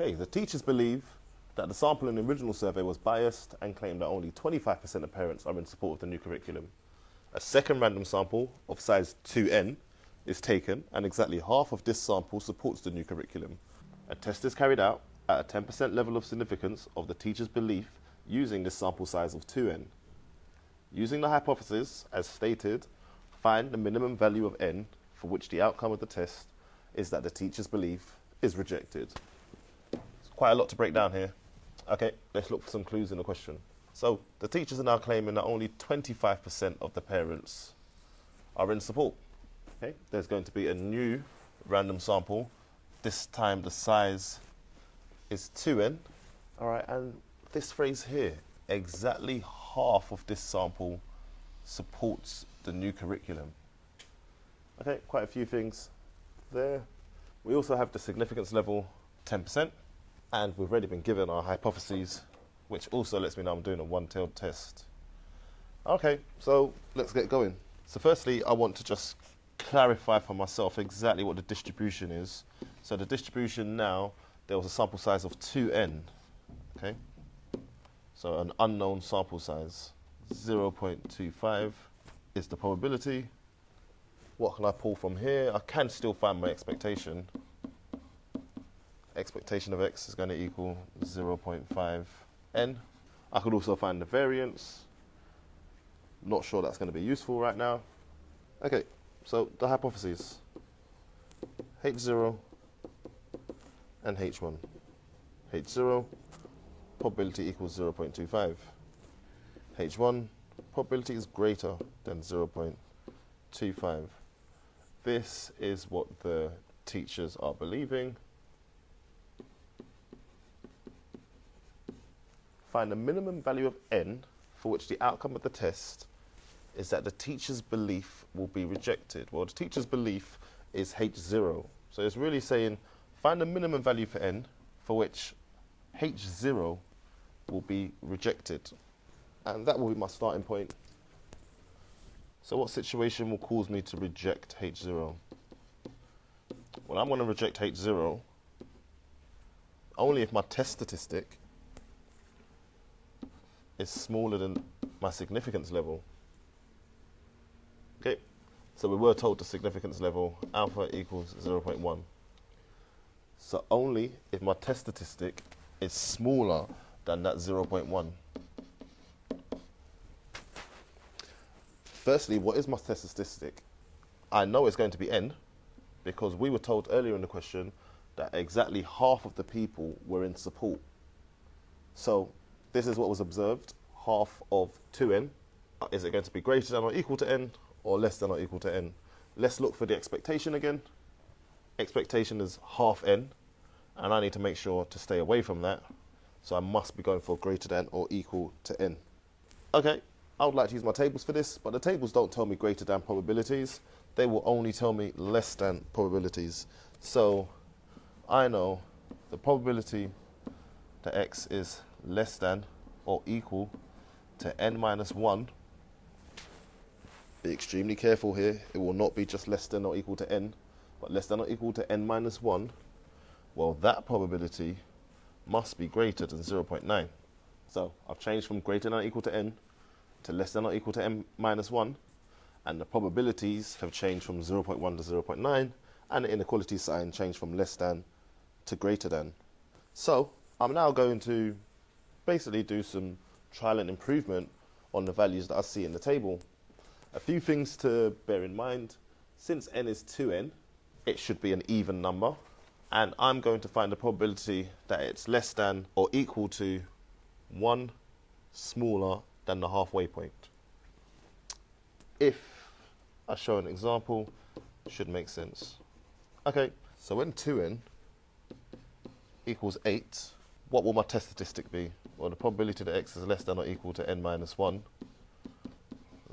Okay, the teachers believe that the sample in the original survey was biased and claim that only 25% of parents are in support of the new curriculum. A second random sample of size 2n is taken, and exactly half of this sample supports the new curriculum. A test is carried out at a 10% level of significance of the teacher's belief using this sample size of 2n. Using the hypothesis, as stated, find the minimum value of n for which the outcome of the test is that the teacher's belief is rejected. It's quite a lot to break down here. Okay, let's look for some clues in the question. So the teachers are now claiming that only 25% of the parents are in support. Okay, there's going to be a new random sample. This time the size is 2n. All right, and this phrase here, exactly half of this sample supports the new curriculum. Okay, quite a few things there. We also have the significance level 10%, and we've already been given our hypotheses, which also lets me know I'm doing a one-tailed test. Okay, so let's get going. So firstly, I want to just clarify for myself exactly what the distribution is. So the distribution now, there was a sample size of 2n, okay? So an unknown sample size, 0.25 is the probability. What can I pull from here? I can still find my expectation. Expectation of x is going to equal 0.5n. I could also find the variance. Not sure that's going to be useful right now. Okay, so the hypotheses. H0 and H1. H0, probability equals 0.25. H1, probability is greater than 0.25. This is what the teachers are believing. Find the minimum value of n for which the outcome of the test is that the teacher's belief will be rejected. Well, the teacher's belief is H0. So it's really saying find the minimum value for n for which H0 will be rejected. And that will be my starting point. So what situation will cause me to reject H0? Well, I'm going to reject H0 only if my test statistic is smaller than my significance level. Okay, so we were told the significance level alpha equals 0.1. So only if my test statistic is smaller than that 0.1. Firstly, what is my test statistic? I know it's going to be n because we were told earlier in the question that exactly half of the people were in support. So this is what was observed, half of 2n. Is it going to be greater than or equal to n or less than or equal to n? Let's look for the expectation again. Expectation is half n, and I need to make sure to stay away from that. So I must be going for greater than or equal to n. Okay, I would like to use my tables for this, but the tables don't tell me greater than probabilities. They will only tell me less than probabilities. So I know the probability that x is less than or equal to n minus 1. Be extremely careful here. It will not be just less than or equal to n, but less than or equal to n minus 1. Well, that probability must be greater than 0.9. So I've changed from greater than or equal to n to less than or equal to n minus 1, and the probabilities have changed from 0.1 to 0.9, and the inequality sign changed from less than to greater than. So I'm now going to basically do some trial and improvement on the values that I see in the table. A few things to bear in mind. Since n is 2n, it should be an even number, and I'm going to find the probability that it's less than or equal to 1 smaller than the halfway point. If I show an example, it should make sense. Okay, so when 2n equals 8, what will my test statistic be? Well, the probability that x is less than or equal to n minus 1.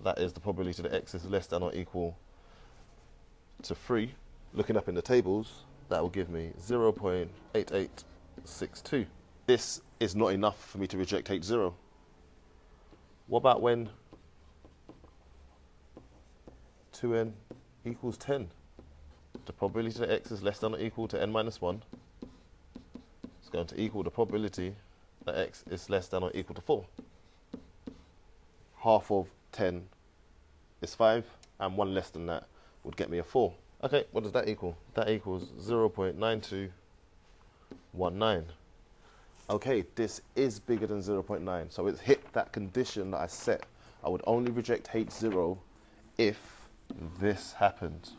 That is the probability that x is less than or equal to 3. Looking up in the tables, that will give me 0.8862. This is not enough for me to reject H0. What about when 2n equals 10? The probability that x is less than or equal to n minus 1 is going to equal the probability that x is less than or equal to 4. Half of 10 is 5, and 1 less than that would get me a 4. Okay, what does that equal? That equals 0.9219. Okay, this is bigger than 0.9, so it's hit that condition that I set. I would only reject H0 if this happened.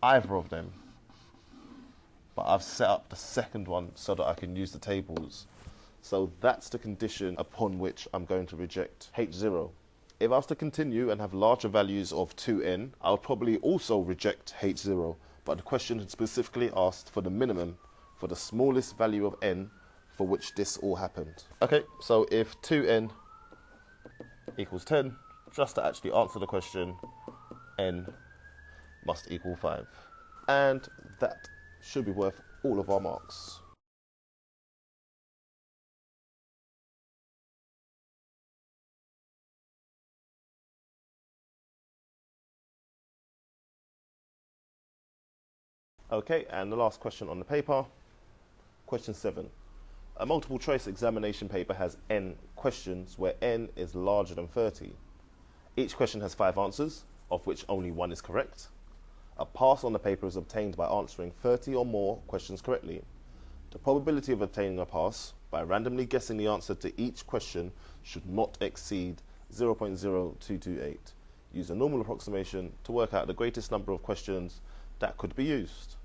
Either of them. But I've set up the second one so that I can use the tables. So that's the condition upon which I'm going to reject H0. If I was to continue and have larger values of 2n, I would probably also reject H0. But the question had specifically asked for the minimum, for the smallest value of n, for which this all happened. Okay, so if 2n equals 10, just to actually answer the question, n must equal 5. And that should be worth all of our marks. Okay, and the last question on the paper, question 7. A multiple choice examination paper has n questions where n is larger than 30. Each question has 5 answers, of which only 1 is correct. A pass on the paper is obtained by answering 30 or more questions correctly. The probability of obtaining a pass by randomly guessing the answer to each question should not exceed 0.0228. Use a normal approximation to work out the greatest number of questions that could be used.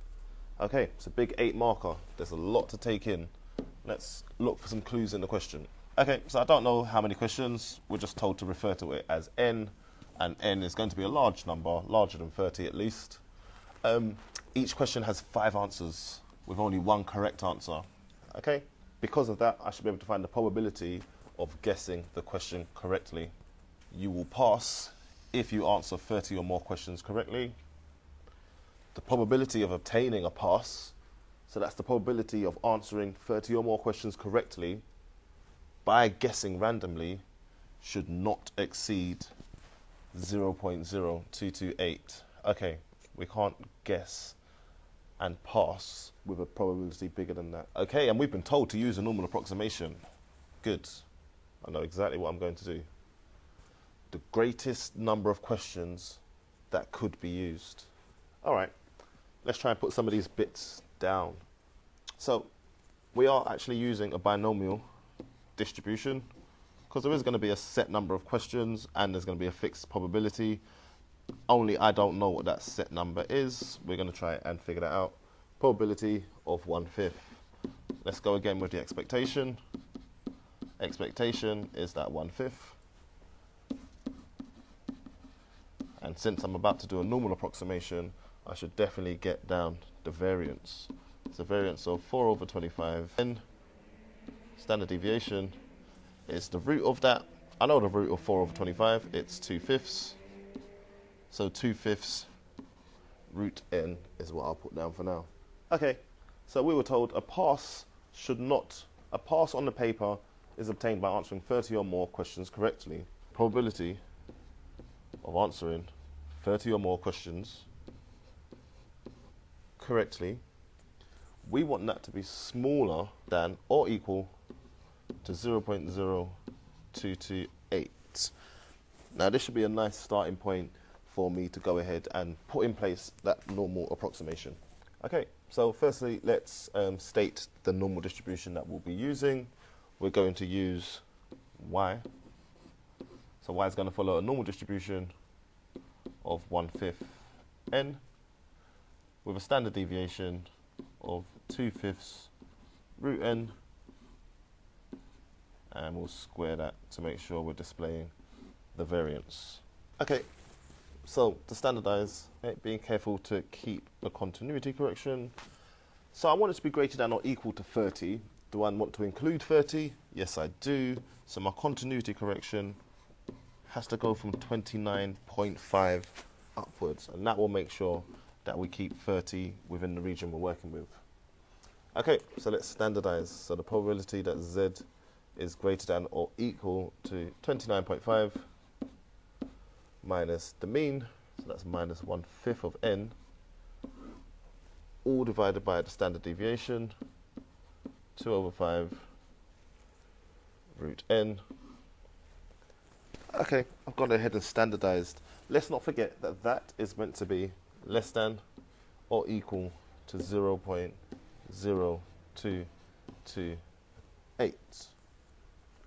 Okay, it's a big 8 marker. There's a lot to take in. Let's look for some clues in the question. Okay, so I don't know how many questions. We're just told to refer to it as n, and n is going to be a large number, larger than 30 at least. Each question has 5 answers with only 1 correct answer. Okay, because of that, I should be able to find the probability of guessing the question correctly. You will pass if you answer 30 or more questions correctly. The probability of obtaining a pass, so that's the probability of answering 30 or more questions correctly by guessing randomly, should not exceed 0.0228. Okay, we can't guess and pass with a probability bigger than that. Okay, and we've been told to use a normal approximation. Good. I know exactly what I'm going to do. The greatest number of questions that could be used. All right, let's try and put some of these bits down. So we are actually using a binomial distribution because there is going to be a set number of questions and there's going to be a fixed probability. Only I don't know what that set number is. We're going to try and figure that out. Probability of 1/5. Let's go again with the expectation. Expectation is that 1/5. And since I'm about to do a normal approximation, I should definitely get down the variance. It's a variance of 4/25. Then standard deviation is the root of that. I know the root of 4/25. It's 2/5. So 2/5 root n is what I'll put down for now. Okay, so we were told a pass on the paper is obtained by answering 30 or more questions correctly. Probability of answering 30 or more questions correctly, we want that to be smaller than or equal to 0.0228. Now this should be a nice starting point for me to go ahead and put in place that normal approximation. Okay, so firstly let's state the normal distribution that we'll be using. We're going to use y. So y is going to follow a normal distribution of 1/5 n with a standard deviation of 2/5 root n, and we'll square that to make sure we're displaying the variance. Okay, so to standardize, being careful to keep a continuity correction. So I want it to be greater than or equal to 30. Do I want to include 30? Yes, I do. So my continuity correction has to go from 29.5 upwards, and that will make sure that we keep 30 within the region we're working with. Okay, so let's standardize. So the probability that z is greater than or equal to 29.5 minus the mean, so that's minus 1/5 of n, all divided by the standard deviation, 2 over 5 root n. Okay, I've gone ahead and standardized. Let's not forget that that is meant to be less than or equal to 0.0228.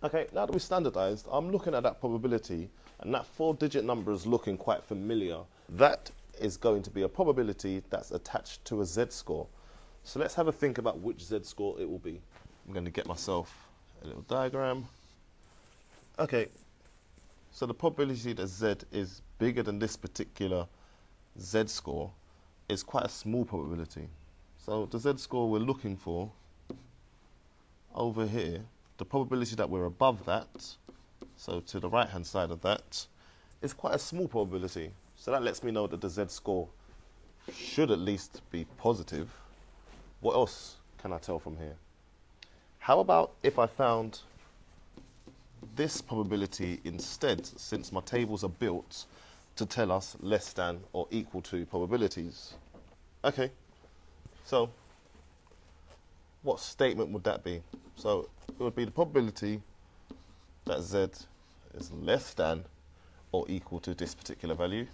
Okay, now that we've standardized, I'm looking at that probability, and that 4-digit number is looking quite familiar. That is going to be a probability that's attached to a z-score. So let's have a think about which z-score it will be. I'm going to get myself a little diagram. Okay, so the probability that z is bigger than this particular z-score is quite a small probability. So the z-score we're looking for over here, the probability that we're above that, so to the right-hand side of that, is quite a small probability. So that lets me know that the z-score should at least be positive. What else can I tell from here? How about if I found this probability instead, since my tables are built to tell us less than or equal to probabilities? Okay, so what statement would that be? So it would be the probability that z is less than or equal to this particular value.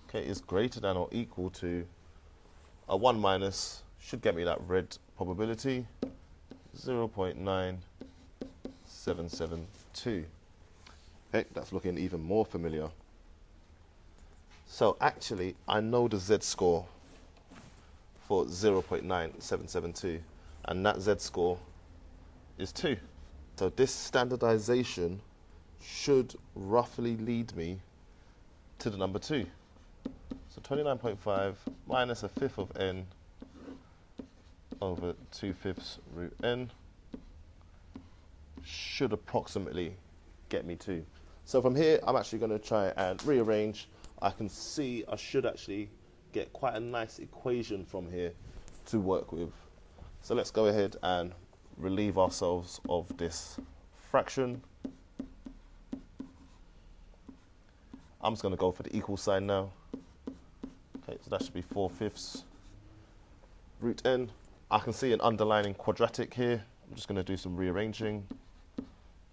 Okay, is greater than or equal to a 1 minus, should get me that red probability, 0.9772. Okay, that's looking even more familiar. So actually, I know the z-score for 0.9772, and that z-score is 2. So this standardization should roughly lead me to the number 2. So 29.5 minus a fifth of n over 2/5 root n should approximately get me 2. So from here, I'm actually going to try and rearrange. I can see I should actually get quite a nice equation from here to work with. So let's go ahead and relieve ourselves of this fraction. I'm just going to go for the equal sign now. Okay, so that should be 4/5 root n. I can see an underlining quadratic here. I'm just going to do some rearranging.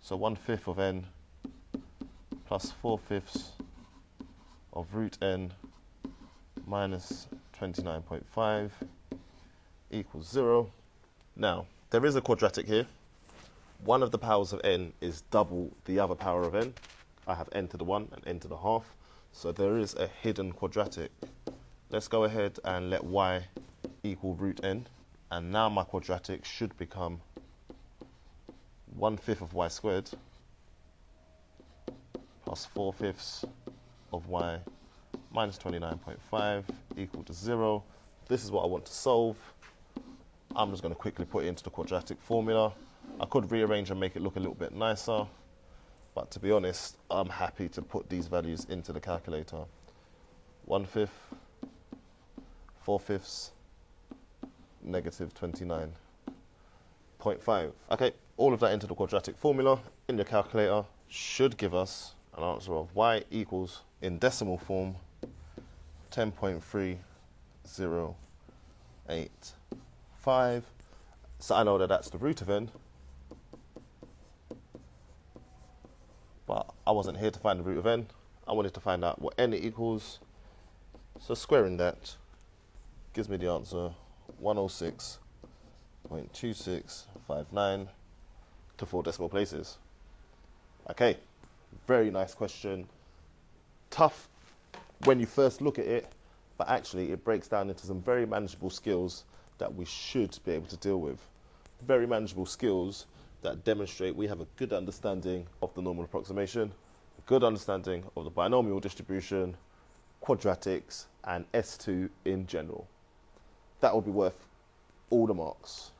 So 1/5 of n plus 4/5 of root n minus 29.5 equals 0. Now, there is a quadratic here. One of the powers of n is double the other power of n. I have n to the 1 and n to the half. So there is a hidden quadratic. Let's go ahead and let y equal root n. And now my quadratic should become 1/5 of y squared plus 4/5 of y minus 29.5 equal to 0. This is what I want to solve. I'm just going to quickly put it into the quadratic formula. I could rearrange and make it look a little bit nicer, but to be honest, I'm happy to put these values into the calculator. 1/5, 4/5, negative 29.5. Okay, all of that into the quadratic formula in your calculator should give us an answer of y equals, in decimal form, 10.3085. So I know that that's the root of n, but I wasn't here to find the root of n. I wanted to find out what n equals. So squaring that gives me the answer 106.2659 to 4 decimal places. Okay, very nice question. Tough when you first look at it, but actually it breaks down into some very manageable skills that we should be able to deal with. Very manageable skills that demonstrate we have a good understanding of the normal approximation, a good understanding of the binomial distribution, quadratics, and S2 in general. That will be worth all the marks.